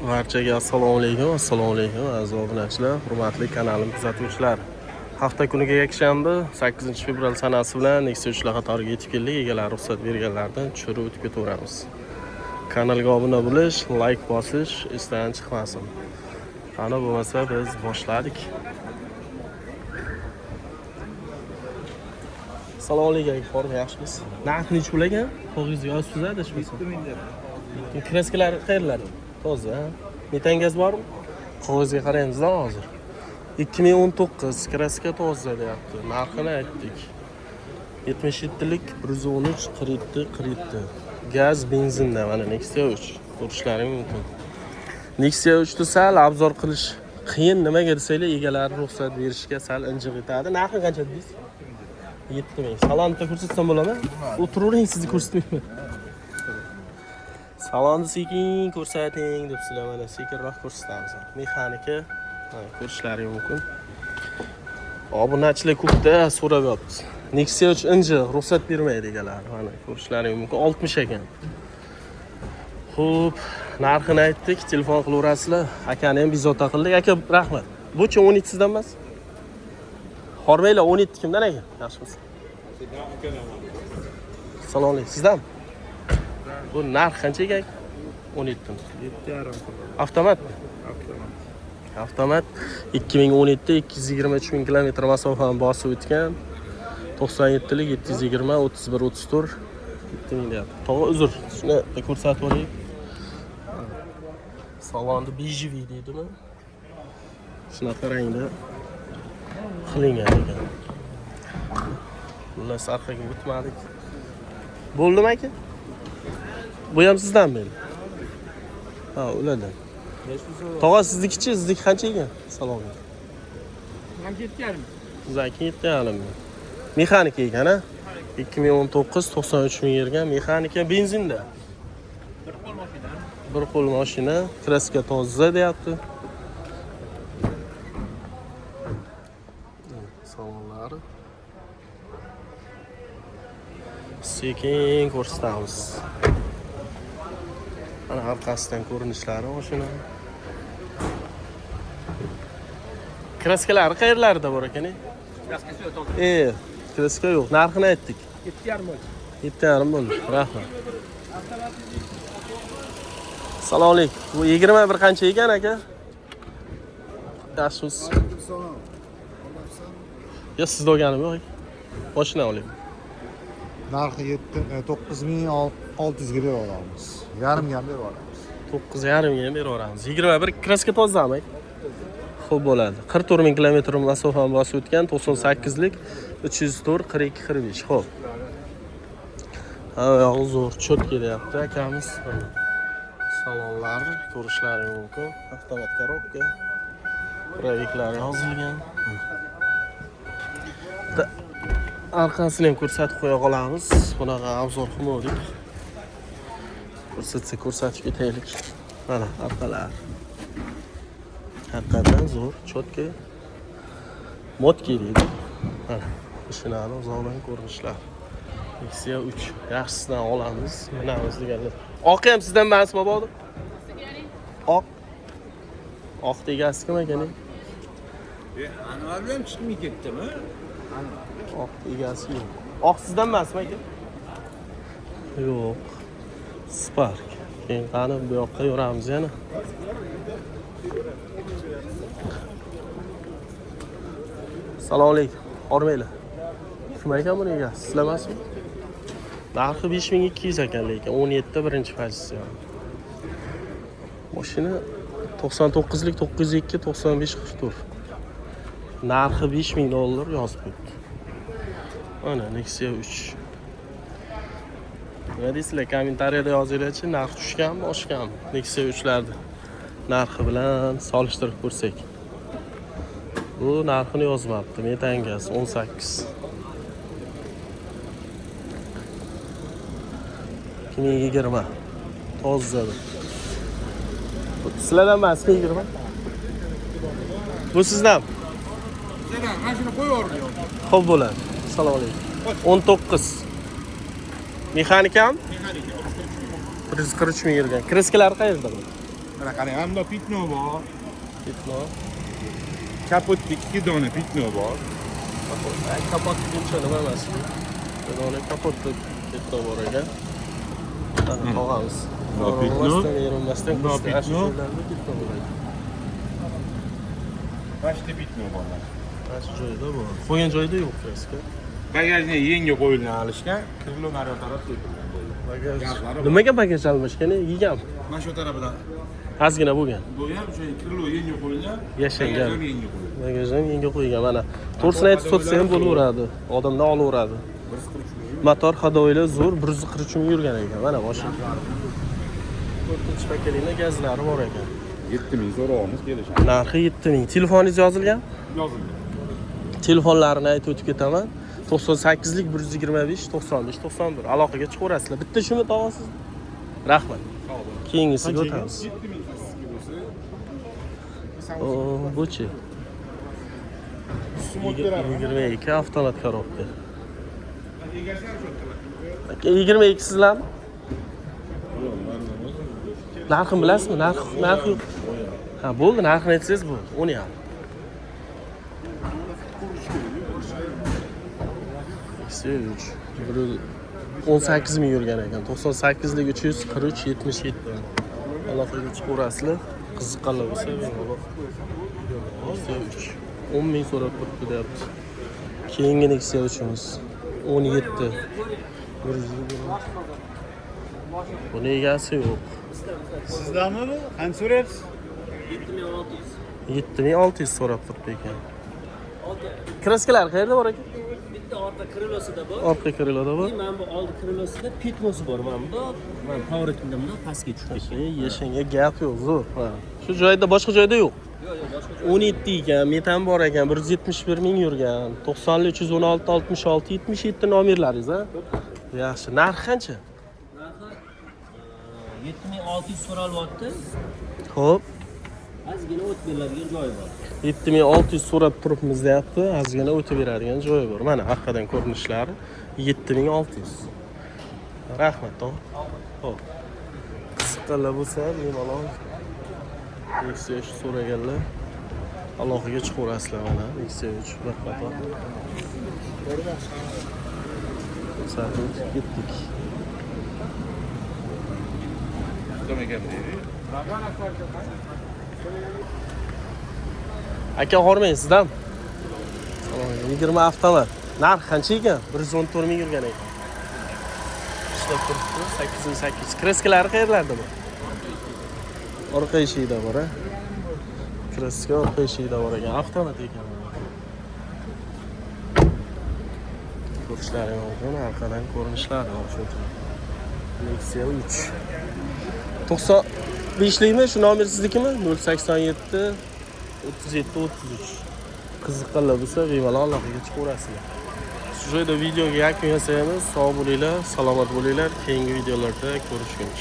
Barchaga assalomu alaykum aziz obunachilar, hurmatli kanalim kuzatuvchilar. Hafta kuniga yakshanba 8-fevral sanasi bilan Nexia 3 qatoriga yetib keldik. Egalar ruxsat berganlardan tushirib o'tib ketaveramiz. Kanalga obuna bo'lish, like bosish esdan chiqmasin. Qani bo'lmasa biz boshladik. Assalomu alaykum, xorma yaxshimisiz? Narx nech pul ekan? Qo'g'izga yozibsiz-a, deshmasa. Kraskalar qayerlar? Toza. Metangiz bormi? Qog'ozga qaraymiz-da hozir. 2019 kraska toza deyapti. Narxini aytdik. 77 lik 113 qiriti. Gaz, benzinda mana Nexia 3 ko'rishlaring mumkin. Nexia 3 ni sal obzor qilish qiyin, nimaga desanglar, egalari ruxsat berishga sal injiq etadi. Narxi qancha dedingiz? 7000. Salonda ko'rsatsam bo'ladimi? O'tiravering, sizni ko'rsatmayman. Salonni sekin ko'rsating debsizlar, mana sekinroq ko'rsatamiz. Mexanika, ko'rishlaring mumkin. Obunachilar ko'pda so'rab yotibdi. Nexia 3 injiq ruxsat bermaydi egalar. Mana ko'rishlaring mumkin. 60 ekan. Xo'p, narxini aytdik, telefon qilaverasizlar. Akani ham bezovta qildik. Aka, rahmat. Bu-chi 17 sizdan emas? Hormaylar 17 kimdan ekan? Yaxshimisiz? Assalomu alaykum. Sizdan? Bu narx qancha ekan? 17 dan. 7,5. Avtomatmi? Avtomat 2017 223 ming kilometr masofani bosib o'tgan. 97 lik 720 31 34 7000 deyapti. To'g'ri, uzr. Shuni ko'rsatib o'raylik. Salonni bejiviy deydimi? Shunaqa rangda qilingan ekan. Bunlar sarxaga o'tmadik. Bo'ldimi aka? Bu ham sizdanmi endi? Ha, ulardan. Tog'a siznikichi, sizniki qancha ekan? Salom. Manki 7,5. Sizaki 7,5. Mexanika ekan, ha? 2019 93 ming yurgan mexanika, benzinda. Bir qo'l mashina, kraska toza deyapti. Salonlari. Sekin ko'rsatamiz. Mana orqasidan ko'rinishlari mashina. Kraskalari qayerlarda bor ekan? Kraskasi yo'q. Kraska yo'q. Narxini aytdik. 7,5 bo'ldi. 7,5 bo'ldi. Rahmat. Assalomu alaykum. Bu 21 qancha ekan aka? Yaxshimisiz? Ya sizda olganim yo'q. Mashina olaymi? Narxi 9600 ga berib olamiz. Yarimga ham berib olamiz. 9,5 ga berib olamiz. 21 kraska tozami? Xo'p bo'ladi. 44 ming kilometr masofani bosib o'tgan, 98 lik 304 42 45. Xo'p. Ha, zo'r cho'tka deyapti akamiz. Salonlarni ko'rishlari mumkin. Avtomat korobka. Praviklar yozilgan. Arkasini ham ko'rsatib qo'ya qolamiz. Bunaqa obzor qilmadik. Ko'rsatib ketaylik. Mana arqalar. Haqiqatan zo'r, cho'tka. Modki deydi. Mana mashinani uzoqdan ko'rinishlar. Nexia 3 yaxshisidan olamiz. Minamiz deganlar. Oq ham sizdan emasmi, bobodir? Oq. Oq degasi kim ekan? Anvar bilan chiqmay ketdimi? Oq egasi yo'q. Oq sizdan emasmi aka? Yo'q. Spark. Keyin qani bu yoqqa yuramiz yana. Assalomu alaykum. Hormaylar. Kim ekan buni egasi? Sizlar emasmi? Narxi 5200 ekan, lekin 17 birinchi pozitsiya. Mashina 99 lik 902 95 44. Narxi $5000 yozib qo'yibdi. Mana Nexia 3. Nima deysizlar, kommentariyada yozinglar-chi, narx tushganmi, oshganmi? Nexia 3'larda narxi bilan solishtirib ko'rsak. Bu narxini yozmabdi. Metangaz 18. 2020. Tozadir. Sizlardan emasmi 20? Bu sizdan? Sizdan mana shuni qo'yib yuboring. Xo'p bo'ladi. Assalomu alaykum. 19. Mexanikam? Mexanika. 143 ming yurgan. Kraskalar qayerda bu? Mana qarang, hamda pitno bor. Bitno. Kapotda 2 dona pitno bor. Kapot buncha nima emas. Bir dona kapot bitno bor ekan. Qani tog'amiz. No pitno. Erinmasdan No bitno. pitno. Bitno bo'ladi. Başta pitno bor. Mana shu joyda bor. Qo'ygan joyda yo'q kreska. Bagajni yenga qo'yilgan alishgan, kirlo nari taraf qo'yilgan bo'ldi. Bagaj. Nimaga bagaj almashgan? Yegan. Mana shu tarafidan Ozgina bo'lgan. bu ham o'sha kirlo yenga qo'yilgan. Yashangan. bagaj ham yenga qo'yilgan. Bagajdan yenga qo'ygan. Mana to'g'risini aytib sotsa ham bo'laveradi. Odamdan olaveradi. Motor hadoylar zo'r 140 ming yurgan ekan. Mana boshqa. 4-chi pakelikni gazlari bor ekan. 7000 so'rovimiz kelishadi. Narxi 7000. Telefoningiz yozilgan? Yozildi. Telefonlarini aytib o'tib ketaman. 98lik 125 95 91. Aloqaga chiqaverasizlar. Bitta shumi topasiz. Rahmat. Keyingisiga o'tamiz. 7000 kassasiga bo'lsa, O, buchi. 22 avtomat korobka. 22 sizlarmi? Narxini bilasizmi? Narx yo'q. Ha, bo'ldi, narxini aytsangiz bo'ldi. Uni ham. X3 18 ming yurgan ekan. 98 lik 343 77. Aloqaga chiqaverasizlar. Qiziqqanlar bo'lsa, bemalol. X3 10 ming so'rab turibdi deyapti. Keyingi X3'imiz 17. Buni egasi yo'q. Sizlarmi bu? Qancha so'rayapsiz? 7600 so'rab turibdi ekan. Kraskalar qayerda bor ekan? Bitta orqa krilosida bor. Orqa kriloda bor. Mana bu oldi krilosida pitmosi bor mana bunda. Mana favoritimda bunda pastga tushib ketgan. Yashanga gap yo'q, zo'r. Ha. Shu joyda boshqa joyda yo'q. Yo'q, boshqa 17 ekan, metan bor ekan, 171 ming yurgan. 90 316 66 77 nomerlaringiz, ha? Yaxshi. Narxi qancha? narxi 7600 so'ralyapti. Xo'p, Ozgina o't beriladigan joyi bor. 7600 so'rab turibmiz deyapti. Ozgina o'tib beradigan joyi bor. Mana orqadan ko'rinishlari 7600. Rahmat, tog'. Xo'p. Qiziqqanlar bo'lsa, bemalol X3 so'raganlar aloqaga chiqaverasizlar mana X3 bir qator. Sarfib ketdik. Aka hormang sizdan. 20 avtomat. Narx qancha ekan? 114 ming yurgan ekan. Ishlab turibdi 8800. Kraskalari qayerlarda bu? Orqa eshigida bor, ha. Kraska orqa eshigida bor ekan. Avtomat ekan. Ko'rishlari mumkin, orqadan ko'rinishlari bor shu. Nexia 3. 95likmi? Shu nomer siznikimi? 087 37 33. Qiziqqanlar bo'lsa, bemalol aloqaga chiqaverasizlar. Shu joyda videoga yakun yasaymiz. Sog' bo'linglar, salomat bo'linglar. Keyingi videolarda ko'rishguncha.